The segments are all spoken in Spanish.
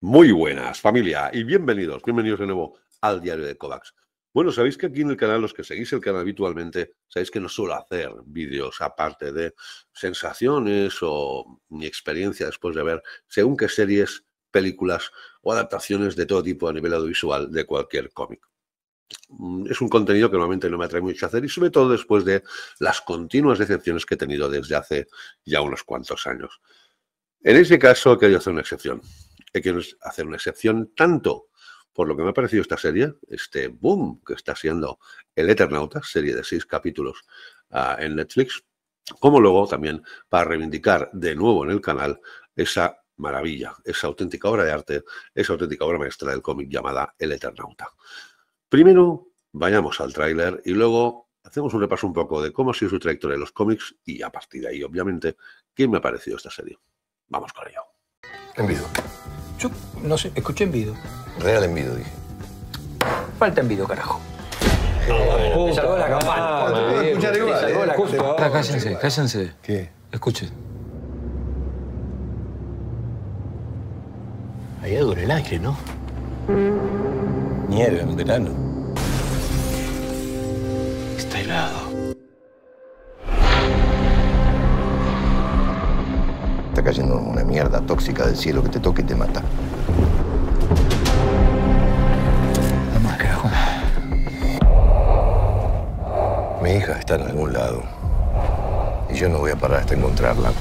Muy buenas, familia, y bienvenidos de nuevo al Diario de Kovacs. Bueno, sabéis que aquí en el canal, los que seguís el canal habitualmente, sabéis que no suelo hacer vídeos aparte de sensaciones o mi experiencia después de ver según qué series, películas o adaptaciones de todo tipo a nivel audiovisual de cualquier cómic. Es un contenido que normalmente no me atrae mucho a hacer y sobre todo después de las continuas decepciones que he tenido desde hace ya unos cuantos años. En ese caso, he querido hacer una excepción. He querido hacer una excepción tanto por lo que me ha parecido esta serie, este boom que está siendo El Eternauta, serie de 6 capítulos en Netflix, como luego también para reivindicar de nuevo en el canal esa maravilla, esa auténtica obra de arte, esa auténtica obra maestra del cómic llamada El Eternauta. Primero, vayamos al tráiler y luego hacemos un repaso un poco de cómo ha sido su trayectoria en los cómics y a partir de ahí, obviamente, qué me ha parecido esta serie. Vamos con ello. Envido. Yo no sé, escuché envido. Real envido, dije. Falta envido, carajo. Me salvó la campana. Escuchar igual, Me salvó la justo. Cállense, cállense. ¿Qué? Escuchen. Hay algo en el aire, ¿no? Nieve en verano. Está helado. Está cayendo una mierda tóxica del cielo que te toca y te mata. La máscara, Juan. Mi hija está en algún lado. Y yo no voy a parar hasta encontrarla.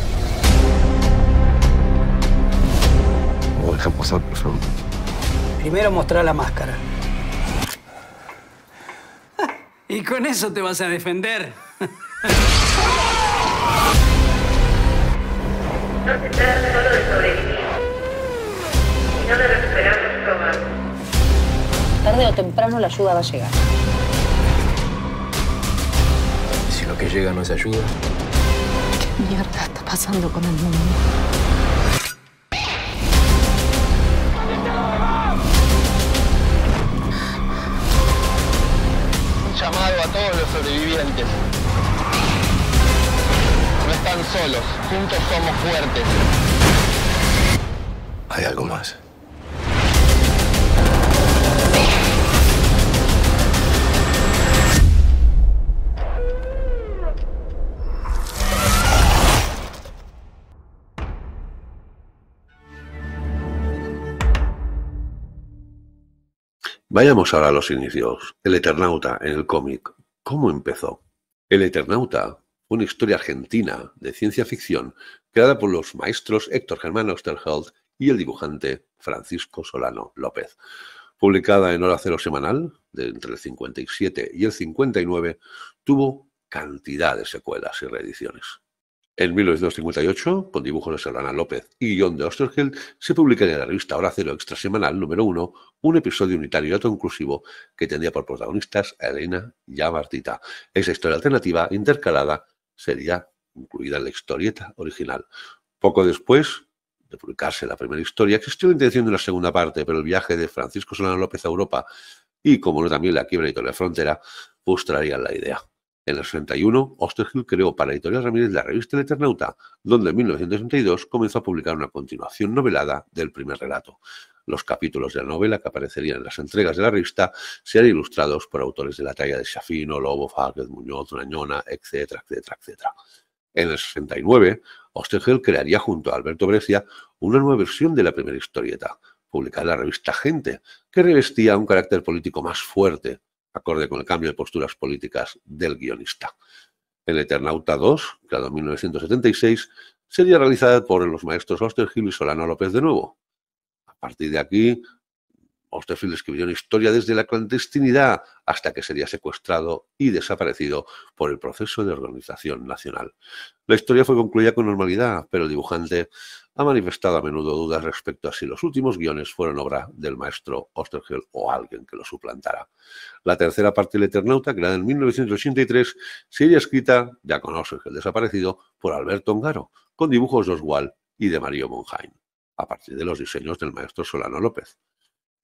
¿Me deja pasar, por favor? Primero mostrar la máscara. Y con eso te vas a defender. No se trata solo de sobrevivir, sino de recuperar nuestro hogar. Tarde o temprano la ayuda va a llegar. Si lo que llega no es ayuda. ¿Qué mierda está pasando con el mundo? Un llamado a todos los sobrevivientes. No están solos, juntos somos fuertes. Hay algo más. Vayamos ahora a los inicios. El Eternauta en el cómic. ¿Cómo empezó? El Eternauta fue una historia argentina de ciencia ficción creada por los maestros Héctor Germán Oesterheld y el dibujante Francisco Solano López. Publicada en Hora Cero semanal, entre el 57 y el 59, tuvo cantidad de secuelas y reediciones. En 1958, con dibujos de Solano López y guión de Oesterheld, se publica en la revista Hora Cero Extra Semanal número 1 un episodio unitario y autoinclusivo que tendría por protagonistas a Elena y a Martita. Esa historia alternativa intercalada sería incluida en la historieta original. Poco después de publicarse la primera historia, existió la intención de una segunda parte, pero el viaje de Francisco Solano López a Europa y, como no también la quiebra Editorial Frontera, frustrarían la idea. En el 61, Oesterheld creó para Editorial Ramírez la revista El Eternauta, donde en 1962 comenzó a publicar una continuación novelada del primer relato. Los capítulos de la novela que aparecerían en las entregas de la revista serían ilustrados por autores de la talla de Schiaffino, Lobo, Fáquez, Muñoz, Unañona, etcétera, etcétera, etcétera. En el 69, Oesterheld crearía junto a Alberto Breccia una nueva versión de la primera historieta, publicada en la revista Gente, que revestía un carácter político más fuerte, acorde con el cambio de posturas políticas del guionista. El Eternauta 2, creado en 1976, sería realizada por los maestros Oesterheld y Solano López de nuevo. A partir de aquí, Oesterheld escribiría una historia desde la clandestinidad hasta que sería secuestrado y desaparecido por el proceso de organización nacional. La historia fue concluida con normalidad, pero el dibujante ha manifestado a menudo dudas respecto a si los últimos guiones fueron obra del maestro Oesterheld o alguien que lo suplantara. La tercera parte del Eternauta, creada en 1983, sería escrita, ya con Oesterheld desaparecido, por Alberto Ongaro, con dibujos de Oswald y de Mario Monjain, a partir de los diseños del maestro Solano López.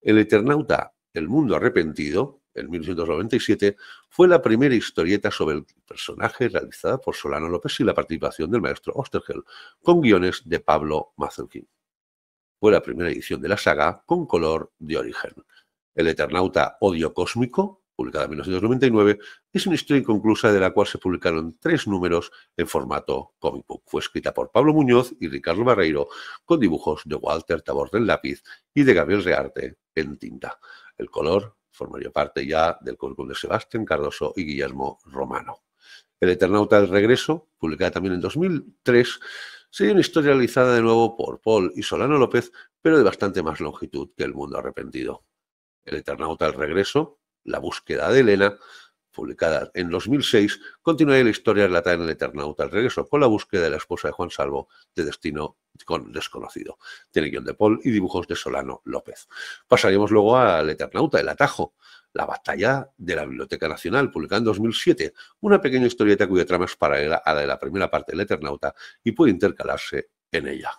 El Eternauta, El mundo arrepentido, en 1997, fue la primera historieta sobre el personaje realizada por Solano López y la participación del maestro Oesterheld, con guiones de Pablo Mazelkin. fue la primera edición de la saga con color de origen. El Eternauta Odio Cósmico, publicada en 1999, es una historia inconclusa de la cual se publicaron 3 números en formato comic book. Fue escrita por Pablo Muñoz y Ricardo Barreiro, con dibujos de Walter Tabor en lápiz y de Gabriel Rearte en tinta. El color formaría parte ya del cómic de Sebastián Cardoso y Guillermo Romano. El Eternauta del Regreso, publicada también en 2003, sería una historia realizada de nuevo por Paul y Solano López, pero de bastante más longitud que El Mundo Arrepentido. El Eternauta del Regreso, La búsqueda de Elena, publicada en 2006, continuaría la historia relatada en El Eternauta del Regreso con la búsqueda de la esposa de Juan Salvo de destino desconocido. Tiene guión de Paul y dibujos de Solano López. Pasaríamos luego al Eternauta, El Atajo, La batalla de la Biblioteca Nacional, publicada en 2007, una pequeña historieta cuya trama es paralela a la de la primera parte del Eternauta y puede intercalarse en ella.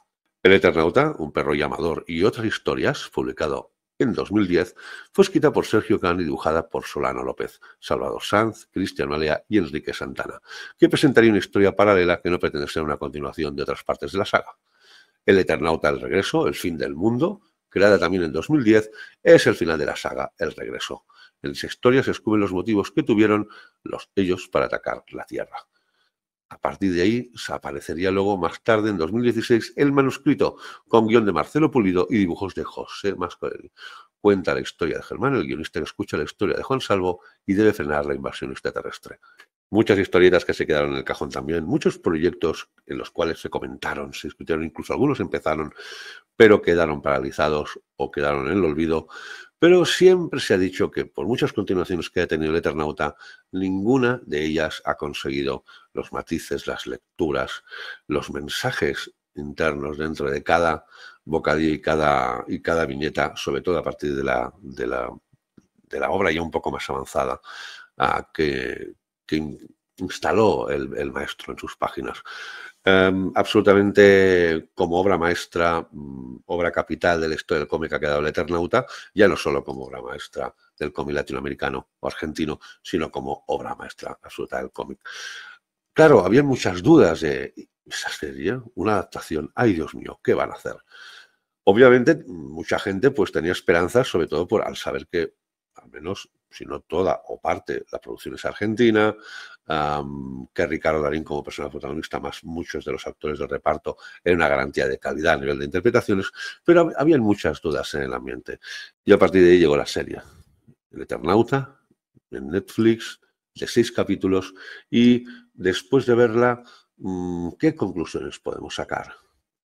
El Eternauta, Un perro llamador y otras historias, publicado en 2010, fue escrita por Sergio Can y dibujada por Solano López, Salvador Sanz, Cristian Malea y Enrique Santana, que presentaría una historia paralela que no pretende ser una continuación de otras partes de la saga. El Eternauta El Regreso, El fin del mundo, creada también en 2010, es el final de la saga El Regreso. En esa historia se descubren los motivos que tuvieron ellos para atacar la Tierra. A partir de ahí se aparecería luego más tarde, en 2016, el manuscrito con guión de Marcelo Pulido y dibujos de José Mascorelli. Cuenta la historia de Germán, el guionista que escucha la historia de Juan Salvo y debe frenar la invasión extraterrestre. Muchas historietas que se quedaron en el cajón también, muchos proyectos en los cuales se comentaron, se discutieron, incluso algunos empezaron, pero quedaron paralizados o quedaron en el olvido. Pero siempre se ha dicho que por muchas continuaciones que ha tenido el Eternauta, ninguna de ellas ha conseguido los matices, las lecturas, los mensajes internos dentro de cada bocadillo y cada viñeta, sobre todo a partir de la obra ya un poco más avanzada que instaló el maestro en sus páginas. Absolutamente como obra maestra, obra capital de la historia del cómic ha quedado el Eternauta, ya no solo como obra maestra del cómic latinoamericano o argentino, sino como obra maestra absoluta del cómic. Claro, había muchas dudas de esa serie, una adaptación, ay Dios mío, ¿qué van a hacer? Obviamente mucha gente pues tenía esperanzas, sobre todo al saber que al menos, si no toda o parte, la producción es argentina, que Ricardo Darín como personaje protagonista, más muchos de los actores del reparto, era una garantía de calidad a nivel de interpretaciones, pero había muchas dudas en el ambiente. Y a partir de ahí llegó la serie, El Eternauta, en Netflix, de 6 capítulos, y después de verla, ¿qué conclusiones podemos sacar?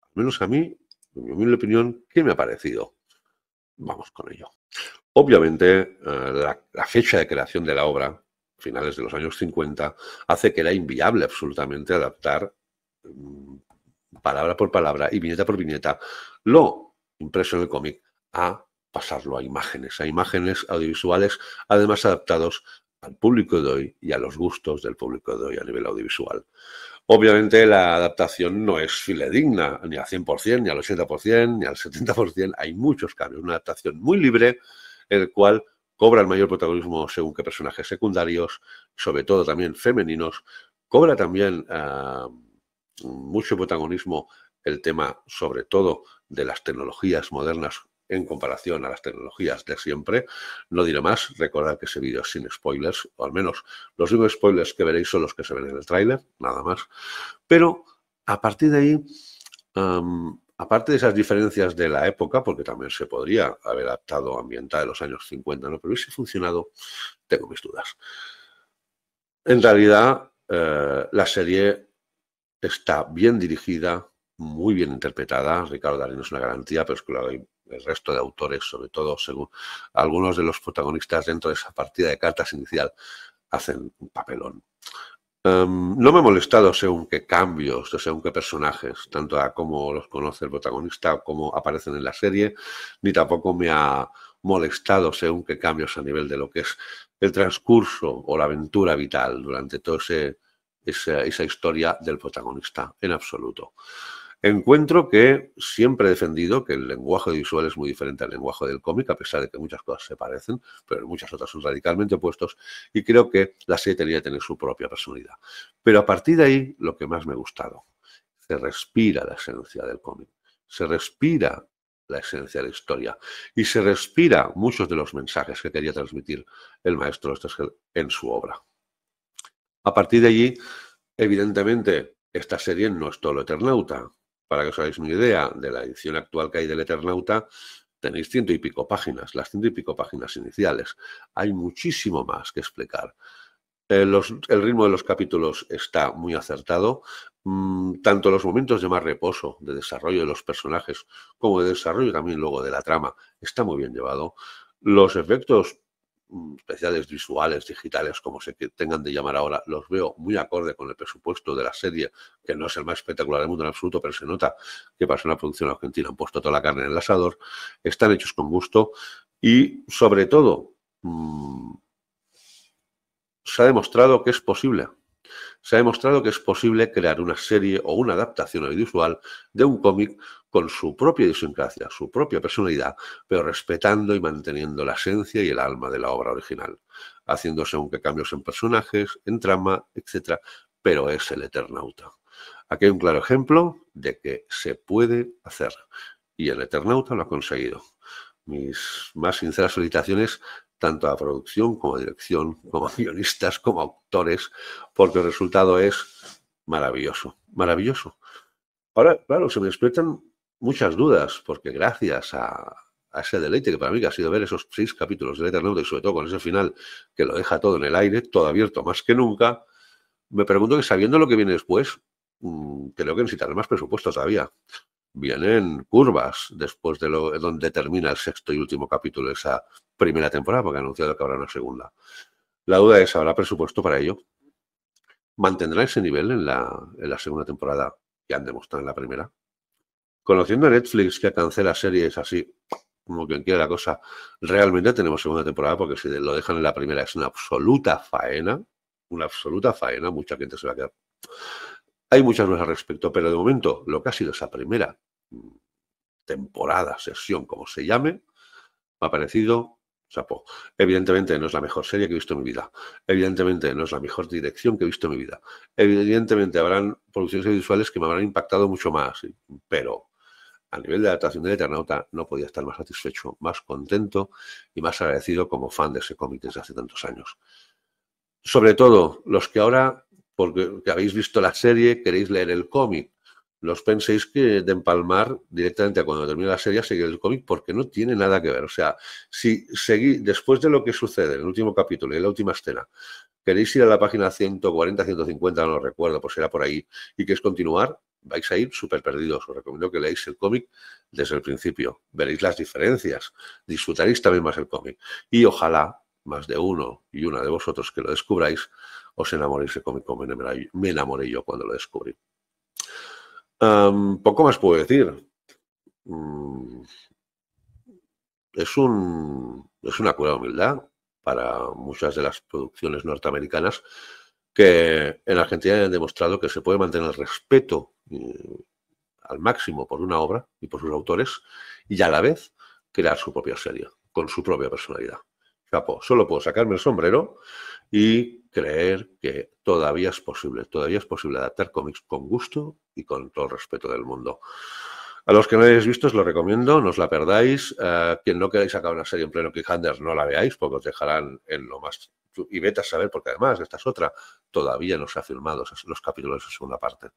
Al menos a mí, en mi humilde opinión, ¿qué me ha parecido? Vamos con ello. Obviamente, la fecha de creación de la obra, finales de los años 50, hace que era inviable absolutamente adaptar palabra por palabra y viñeta por viñeta lo impreso en el cómic a pasarlo a imágenes audiovisuales, además adaptados al público de hoy y a los gustos del público de hoy a nivel audiovisual. Obviamente la adaptación no es fidedigna ni al 100%, ni al 80%, ni al 70%. Hay muchos cambios. Una adaptación muy libre, en el cual cobra el mayor protagonismo según qué personajes secundarios, sobre todo también femeninos. Cobra también mucho protagonismo el tema, sobre todo, de las tecnologías modernas en comparación a las tecnologías de siempre. No diré más, recordad que ese vídeo es sin spoilers, o al menos los únicos spoilers que veréis son los que se ven en el tráiler, nada más. Pero a partir de ahí, aparte de esas diferencias de la época, porque también se podría haber adaptado ambiental de los años 50, ¿no? Pero si ha funcionado, tengo mis dudas. En realidad, la serie está bien dirigida, muy bien interpretada. Ricardo Darín es una garantía, pero es que el resto de autores, sobre todo según algunos de los protagonistas dentro de esa partida de cartas inicial, hacen un papelón. No me ha molestado según qué cambios, según qué personajes, tanto a cómo los conoce el protagonista, como aparecen en la serie, ni tampoco me ha molestado según qué cambios a nivel de lo que es el transcurso o la aventura vital durante toda esa historia del protagonista, en absoluto. Encuentro que siempre he defendido que el lenguaje visual es muy diferente al lenguaje del cómic, a pesar de que muchas cosas se parecen, pero muchas otras son radicalmente opuestos, y creo que la serie tenía que tener su propia personalidad. Pero a partir de ahí, lo que más me ha gustado, se respira la esencia del cómic, se respira la esencia de la historia y se respira muchos de los mensajes que quería transmitir el maestro Oesterheld en su obra. A partir de allí, evidentemente, esta serie no es todo el Eternauta. Para que os hagáis una idea de la edición actual que hay del Eternauta, tenéis 100 y pico páginas, las 100 y pico páginas iniciales. Hay muchísimo más que explicar. El ritmo de los capítulos está muy acertado. Tanto los momentos de más reposo, de desarrollo de los personajes, como de desarrollo también luego de la trama, está muy bien llevado. Los efectos especiales visuales, digitales, como se tengan de llamar ahora, los veo muy acorde con el presupuesto de la serie, que no es el más espectacular del mundo en absoluto, pero se nota que para ser una producción argentina han puesto toda la carne en el asador, están hechos con gusto y, sobre todo, se ha demostrado que es posible. Se ha demostrado que es posible crear una serie o una adaptación audiovisual de un cómic con su propia idiosincrasia, su propia personalidad, pero respetando y manteniendo la esencia y el alma de la obra original, haciéndose aunque cambios en personajes, en trama, etc. Pero es el Eternauta. Aquí hay un claro ejemplo de que se puede hacer y el Eternauta lo ha conseguido. Mis más sinceras felicitaciones tanto a producción como a dirección, como a guionistas, como a autores, porque el resultado es maravilloso, maravilloso. Ahora, claro, se me despiertan muchas dudas, porque gracias a ese deleite que para mí que ha sido ver esos 6 capítulos del Eternauta y sobre todo con ese final que lo deja todo en el aire, todo abierto más que nunca, me pregunto que sabiendo lo que viene después, creo que necesitaré más presupuesto todavía. Vienen curvas después de donde termina el 6º y último capítulo de esa primera temporada, porque ha anunciado que habrá una segunda. La duda es, ¿habrá presupuesto para ello? ¿Mantendrá ese nivel en la segunda temporada que han demostrado en la primera? Conociendo a Netflix, que cancela series así, como quien quiera la cosa, realmente tenemos segunda temporada, porque si lo dejan en la primera es una absoluta faena, mucha gente se va a quedar. Hay muchas cosas al respecto, pero de momento lo que ha sido esa primera temporada, sesión, como se llame, me ha parecido chapó. Evidentemente no es la mejor serie que he visto en mi vida. Evidentemente no es la mejor dirección que he visto en mi vida. Evidentemente habrán producciones visuales que me habrán impactado mucho más, pero a nivel de adaptación del Eternauta no podía estar más satisfecho, más contento y más agradecido como fan de ese cómic desde hace tantos años. Sobre todo, los que ahora, porque habéis visto la serie, queréis leer el cómic, no os penséis que de empalmar directamente a cuando termine la serie a seguir el cómic, porque no tiene nada que ver. O sea, si seguís, después de lo que sucede en el último capítulo y en la última escena, queréis ir a la página 140, 150, no lo recuerdo, pues será por ahí, y queréis continuar, vais a ir súper perdidos. Os recomiendo que leáis el cómic desde el principio. Veréis las diferencias, disfrutaréis también más el cómic. Y ojalá más de uno y una de vosotros que lo descubráis, os enamoréis de cómic como me enamoré yo cuando lo descubrí. Poco más puedo decir. Es una cura de humildad para muchas de las producciones norteamericanas que en Argentina han demostrado que se puede mantener el respeto al máximo por una obra y por sus autores y a la vez crear su propia serie con su propia personalidad. Chapo, solo puedo sacarme el sombrero y creer que todavía es posible adaptar cómics con gusto y con todo el respeto del mundo. A los que no hayáis visto os lo recomiendo, no os la perdáis. Quien no queráis sacar una serie en pleno cliffhanger, no la veáis porque os dejarán en lo más... Y vete a saber, porque además, esta es otra, todavía no se ha filmado los capítulos de su segunda parte.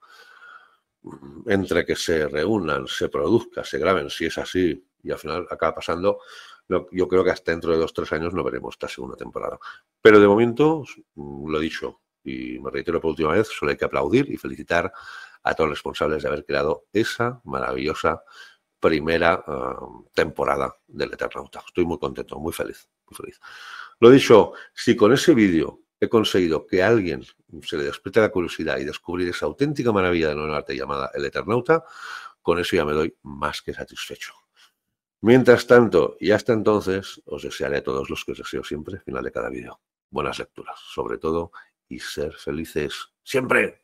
Entre que se reúnan, se produzca, se graben, si es así, y al final acaba pasando... Yo creo que hasta dentro de 2 o 3 años no veremos esta segunda temporada. Pero de momento, lo he dicho y me reitero por última vez, solo hay que aplaudir y felicitar a todos los responsables de haber creado esa maravillosa primera temporada del Eternauta. Estoy muy contento, muy feliz, muy feliz. Lo dicho, si con ese vídeo he conseguido que a alguien se le despierte la curiosidad y descubrir esa auténtica maravilla de nueva arte llamada el Eternauta, con eso ya me doy más que satisfecho. Mientras tanto, y hasta entonces, os desearé a todos los que os deseo siempre, al final de cada vídeo. Buenas lecturas, sobre todo, y ser felices siempre.